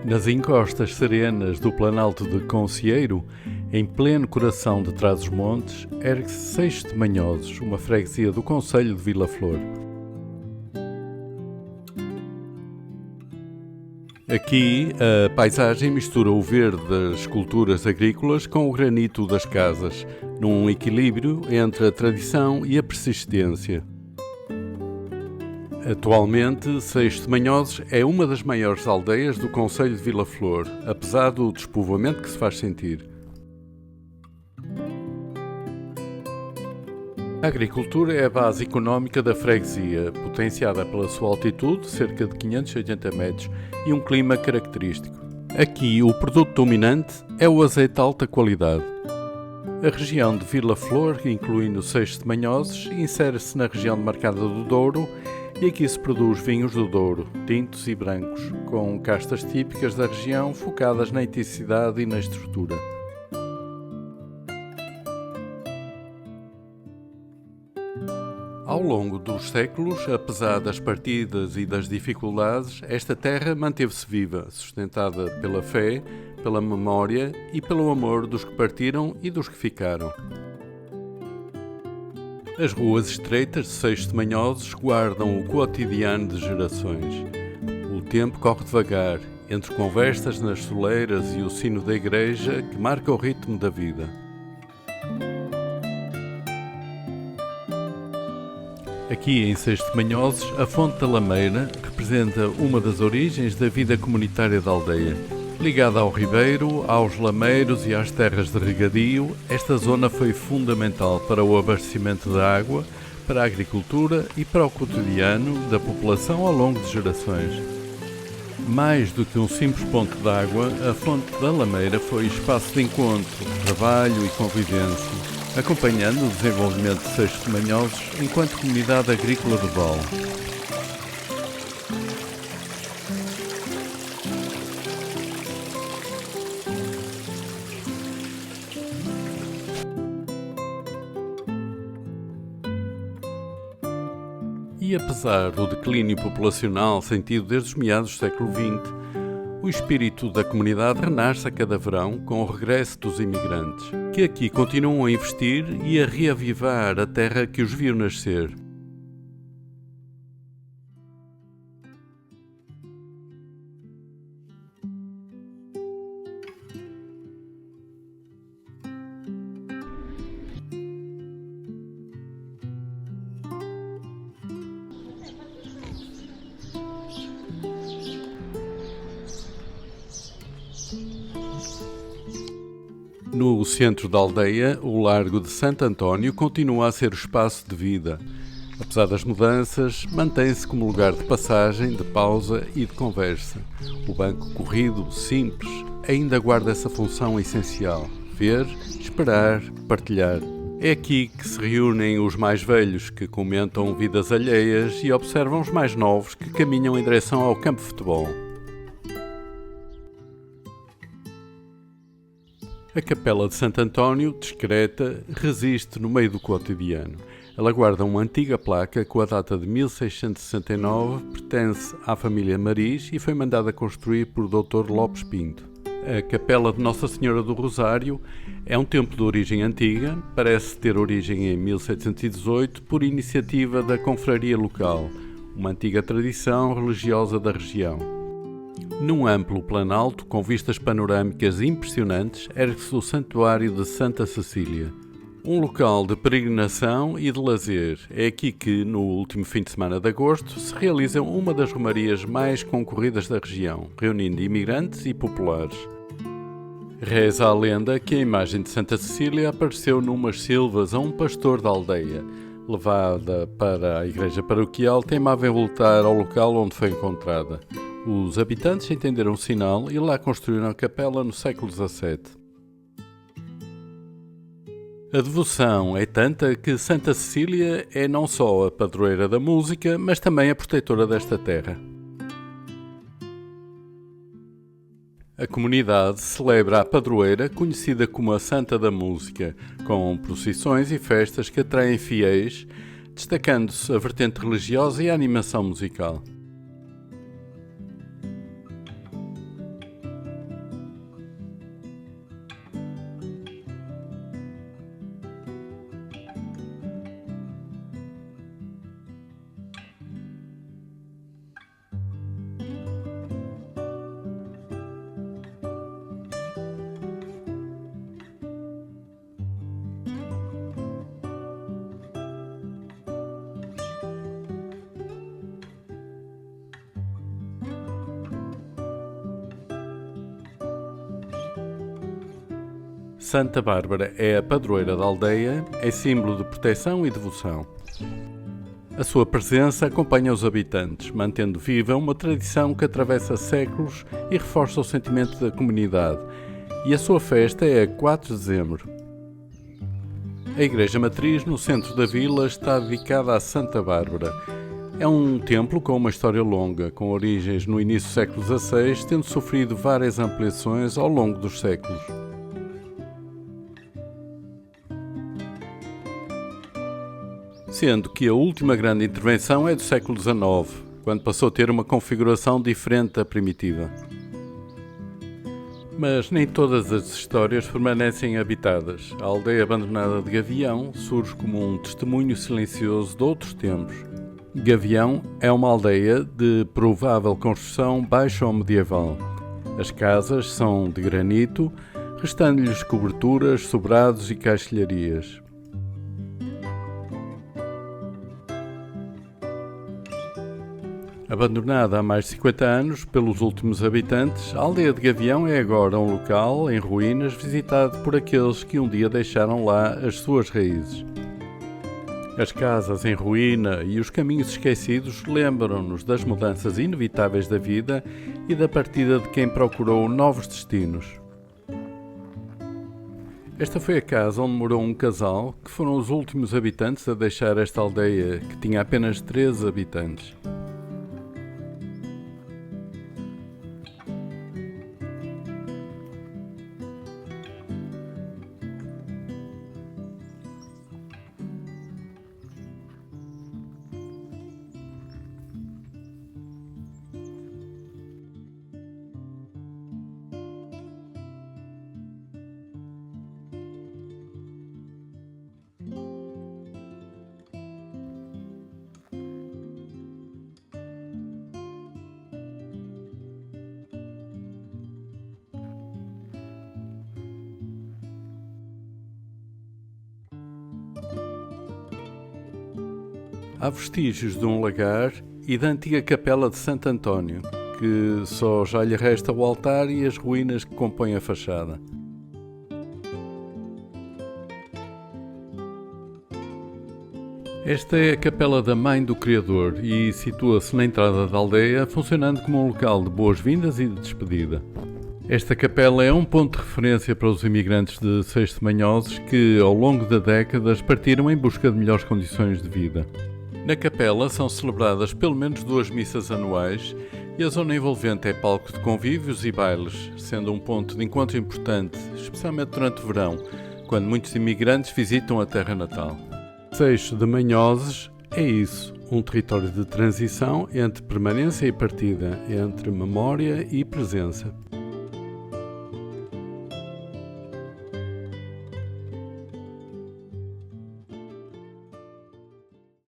Nas encostas serenas do Planalto de Concieiro, em pleno coração de Trás-os-Montes, ergue-se Seixo de Manhosos, uma freguesia do concelho de Vila Flor. Aqui, a paisagem mistura o verde das culturas agrícolas com o granito das casas, num equilíbrio entre a tradição e a persistência. Atualmente, Seixo de Manhosos é uma das maiores aldeias do concelho de Vila Flor, apesar do despovoamento que se faz sentir. A agricultura é a base económica da freguesia, potenciada pela sua altitude, cerca de 580 metros, e um clima característico. Aqui, o produto dominante é o azeite de alta qualidade. A região de Vila Flor, incluindo Seixo de Manhosos, insere-se na região demarcada do Douro, e aqui se produz vinhos do Douro, tintos e brancos, com castas típicas da região focadas na intensidade e na estrutura. Ao longo dos séculos, apesar das partidas e das dificuldades, esta terra manteve-se viva, sustentada pela fé, pela memória e pelo amor dos que partiram e dos que ficaram. As ruas estreitas de Seixo de Manhosos guardam o cotidiano de gerações. O tempo corre devagar, entre conversas nas soleiras e o sino da igreja que marca o ritmo da vida. Aqui em Seixo de Manhosos, a Fonte da Lameira representa uma das origens da vida comunitária da aldeia. Ligada ao ribeiro, aos lameiros e às terras de regadio, esta zona foi fundamental para o abastecimento de água, para a agricultura e para o cotidiano da população ao longo de gerações. Mais do que um simples ponto de água, a Fonte da Lameira foi espaço de encontro, trabalho e convivência, acompanhando o desenvolvimento de Seixo de Manhosos enquanto comunidade agrícola do Vale. E apesar do declínio populacional sentido desde os meados do século XX, o espírito da comunidade renasce a cada verão com o regresso dos imigrantes, que aqui continuam a investir e a reavivar a terra que os viu nascer. No centro da aldeia, o Largo de Santo António continua a ser o espaço de vida. Apesar das mudanças, mantém-se como lugar de passagem, de pausa e de conversa. O banco corrido, simples, ainda guarda essa função essencial: ver, esperar, partilhar. É aqui que se reúnem os mais velhos, que comentam vidas alheias, e observam os mais novos, que caminham em direção ao campo de futebol. A Capela de Santo António, discreta, resiste no meio do cotidiano. Ela guarda uma antiga placa com a data de 1669, pertence à família Maris e foi mandada construir por Dr. Lopes Pinto. A Capela de Nossa Senhora do Rosário é um templo de origem antiga, parece ter origem em 1718 por iniciativa da confraria local, uma antiga tradição religiosa da região. Num amplo planalto, com vistas panorâmicas impressionantes, ergue-se o Santuário de Santa Cecília. Um local de peregrinação e de lazer. É aqui que, no último fim de semana de agosto, se realiza uma das romarias mais concorridas da região, reunindo imigrantes e populares. Reza a lenda que a imagem de Santa Cecília apareceu numas silvas a um pastor da aldeia. Levada para a igreja paroquial, teimava em voltar ao local onde foi encontrada. Os habitantes entenderam o sinal e lá construíram a capela no século XVII. A devoção é tanta que Santa Cecília é não só a padroeira da música, mas também a protetora desta terra. A comunidade celebra a padroeira, conhecida como a Santa da Música, com procissões e festas que atraem fiéis, destacando-se a vertente religiosa e a animação musical. Santa Bárbara é a padroeira da aldeia, é símbolo de proteção e devoção. A sua presença acompanha os habitantes, mantendo viva uma tradição que atravessa séculos e reforça o sentimento da comunidade. E a sua festa é a 4 de dezembro. A Igreja Matriz, no centro da vila, está dedicada a Santa Bárbara. É um templo com uma história longa, com origens no início do século XVI, tendo sofrido várias ampliações ao longo dos séculos. Sendo que a última grande intervenção é do século XIX, quando passou a ter uma configuração diferente da primitiva. Mas nem todas as histórias permanecem habitadas. A aldeia abandonada de Gavião surge como um testemunho silencioso de outros tempos. Gavião é uma aldeia de provável construção baixo-medieval. As casas são de granito, restando-lhes coberturas, sobrados e caixilharias. Abandonada há mais de 50 anos pelos últimos habitantes, a aldeia de Gavião é agora um local em ruínas visitado por aqueles que um dia deixaram lá as suas raízes. As casas em ruína e os caminhos esquecidos lembram-nos das mudanças inevitáveis da vida e da partida de quem procurou novos destinos. Esta foi a casa onde morou um casal que foram os últimos habitantes a deixar esta aldeia, que tinha apenas 13 habitantes. Há vestígios de um lagar e da antiga capela de Santo António, que só já lhe resta o altar e as ruínas que compõem a fachada. Esta é a capela da Mãe do Criador e situa-se na entrada da aldeia, funcionando como um local de boas-vindas e de despedida. Esta capela é um ponto de referência para os imigrantes de Seixo-de-Manhoses que, ao longo de décadas, partiram em busca de melhores condições de vida. Na capela são celebradas pelo menos 2 missas anuais e a zona envolvente é palco de convívios e bailes, sendo um ponto de encontro importante, especialmente durante o verão, quando muitos imigrantes visitam a terra natal. Seixo-de-Manhoses é isso, um território de transição entre permanência e partida, entre memória e presença.